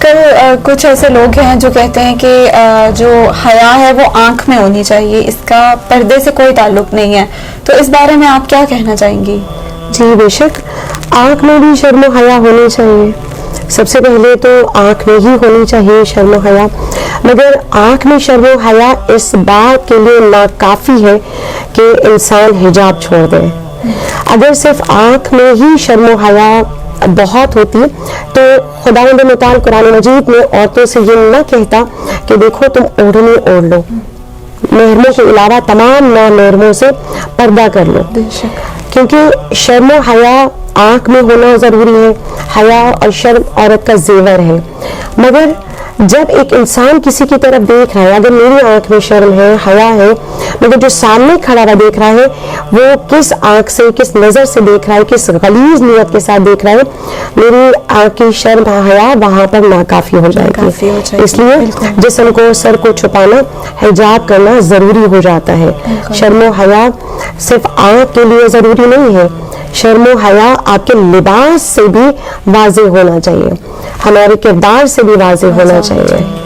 کل کچھ ایسے لوگ ہیں جو کہتے ہیں کہ جو حیا ہے وہ آنکھ میں ہونی چاہیے، اس کا پردے سے کوئی تعلق نہیں ہے، تو اس بارے میں آپ کیا کہنا چاہیں گی؟ جی بے شک آنکھ میں بھی شرم و حیا ہونی چاہیے. سب سے پہلے تو آنکھ میں ہی ہونی چاہیے شرم و حیا، مگر آنکھ میں شرم و حیا اس بات کے لیے ناکافی ہے کہ انسان حجاب چھوڑ دے. اگر صرف آنکھ میں ہی شرم و حیا بہت ہوتی تو خداوند متعال قرآن مجید میں عورتوں سے یہ نہ کہتا کہ دیکھو تم اوڑھنی اوڑھ لو، محرموں کے علاوہ تمام نان محرموں سے پردہ کر لو. کیونکہ شرم و حیا آنکھ میں ہونا ضروری ہے. حیا اور شرم عورت کا زیور ہے. مگر جب ایک انسان کسی کی طرف دیکھ رہا ہے، اگر میری آنکھ میں شرم ہے، حیا ہے، مگر جو سامنے کھڑا ہوا دیکھ رہا ہے وہ کس آنکھ سے، کس نظر سے دیکھ رہا ہے، کس غلیظ نیت کے ساتھ دیکھ رہا ہے، میری آنکھ کی شرم حیا وہاں پر ناکافی ہو جائے گی. اس لیے جسم کو، سر کو چھپانا، حجاب کرنا ضروری ہو جاتا ہے. شرم و حیا صرف آنکھ کے لیے ضروری نہیں ہے، شرم و حیا آپ کے لباس سے بھی واضح ہونا چاہیے، ہمارے کردار سے بھی واضح ہونا چاہیے.